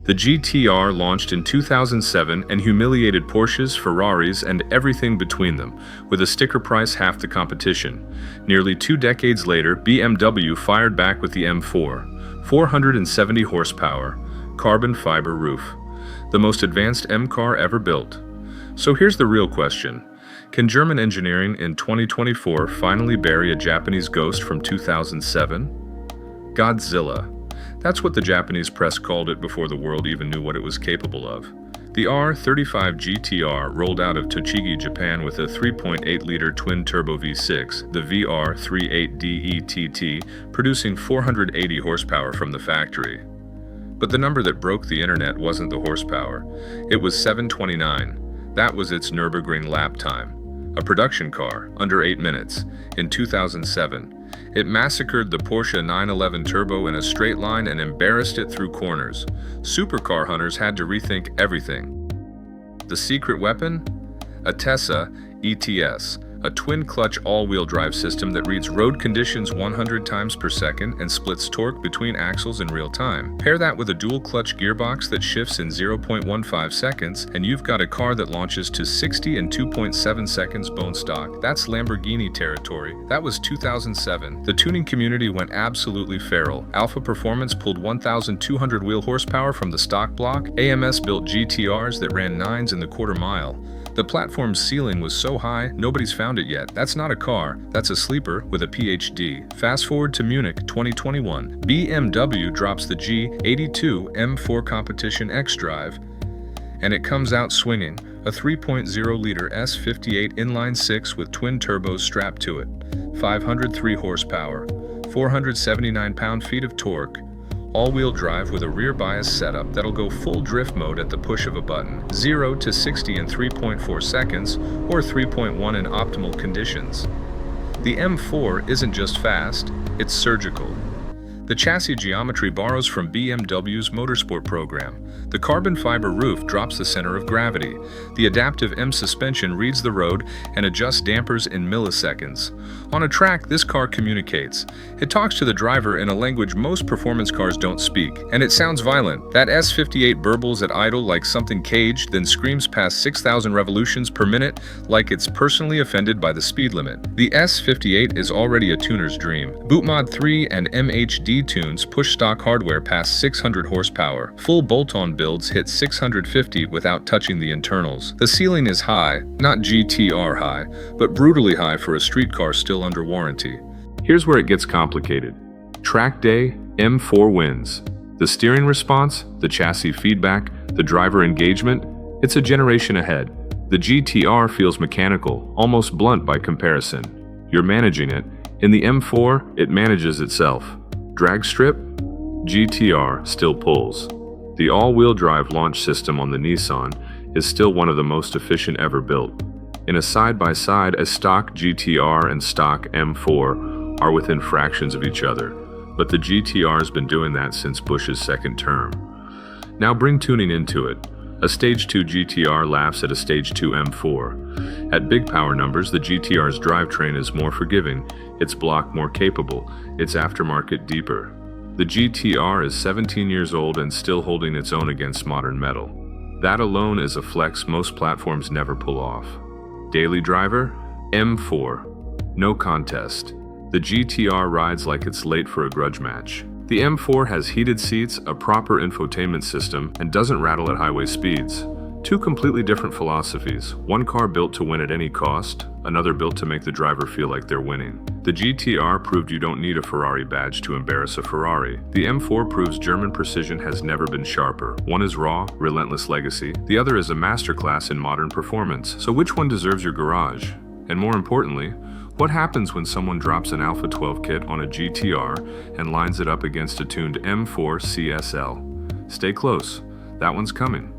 The GT-R launched in 2007 and humiliated Porsches, Ferraris, and everything between them, with a sticker price half the competition. Nearly 2 decades later, BMW fired back with the M4, 470 horsepower, carbon fiber roof, the most advanced M car ever built. So here's the real question. Can German engineering in 2024 finally bury a Japanese ghost from 2007? Godzilla. That's what the Japanese press called it before the world even knew what it was capable of. The R35 GT-R rolled out of Tochigi, Japan with a 3.8-liter twin-turbo V6, the VR38DETT, producing 480 horsepower from the factory. But the number that broke the internet wasn't the horsepower. It was 729. That was its Nürburgring lap time. A production car, under 8 minutes, in 2007. It massacred the Porsche 911 Turbo in a straight line and embarrassed it through corners. Supercar hunters had to rethink everything. The secret weapon? A Tessa ETS, a twin-clutch all-wheel drive system that reads road conditions 100 times per second and splits torque between axles in real time. Pair that with a dual-clutch gearbox that shifts in 0.15 seconds, and you've got a car that launches to 60 in 2.7 seconds bone stock. That's Lamborghini territory. That was 2007. The tuning community went absolutely feral. Alpha Performance pulled 1,200 wheel horsepower from the stock block. AMS built GT-Rs that ran 9s in the quarter mile. The platform's ceiling was so high, nobody's found it yet. That's not a car, that's a sleeper with a PhD. Fast forward to Munich 2021. BMW drops the G82 M4 Competition X-Drive, and it comes out swinging, a 3.0-liter S58 inline-6 with twin turbos strapped to it, 503 horsepower, 479 pound-feet of torque, all-wheel drive with a rear bias setup that'll go full drift mode at the push of a button, 0 to 60 in 3.4 seconds, or 3.1 in optimal conditions. The M4 isn't just fast, it's surgical. The chassis geometry borrows from BMW's motorsport program. The carbon fiber roof drops the center of gravity. The adaptive M suspension reads the road and adjusts dampers in milliseconds. On a track, this car communicates. It talks to the driver in a language most performance cars don't speak, and it sounds violent. That S58 burbles at idle like something caged, then screams past 6,000 revolutions per minute like it's personally offended by the speed limit. The S58 is already a tuner's dream. Bootmod 3 and MHD tunes push stock hardware past 600 horsepower. Full bolt-on builds hit 650 without touching the internals. The ceiling is high, not GT-R high, but brutally high for a street car still under warranty. Here's where it gets complicated. Track day, M4 wins. The steering response, the chassis feedback, the driver engagement, it's a generation ahead. The GT-R feels mechanical, almost blunt by comparison. You're managing it. In the M4, it manages itself. Drag strip? GT-R still pulls. The all-wheel drive launch system on the Nissan is still one of the most efficient ever built. In a side-by-side, a stock GT-R and stock M4 are within fractions of each other, but the GT-R's been doing that since Bush's second term. Now bring tuning into it. A Stage 2 GT-R laughs at a Stage 2 M4. At big power numbers, the GT-R's drivetrain is more forgiving, its block more capable, its aftermarket deeper. The GT-R is 17 years old and still holding its own against modern metal. That alone is a flex most platforms never pull off. Daily driver? M4. No contest. The GT-R rides like it's late for a grudge match. The M4 has heated seats, a proper infotainment system, and doesn't rattle at highway speeds. Two completely different philosophies. One car built to win at any cost, another built to make the driver feel like they're winning. The GT-R proved you don't need a Ferrari badge to embarrass a Ferrari. The M4 proves German precision has never been sharper. One is raw, relentless legacy. The other is a masterclass in modern performance. So which one deserves your garage? And more importantly, what happens when someone drops an Alpha 12 kit on a GT-R and lines it up against a tuned M4 CSL? Stay close. That one's coming.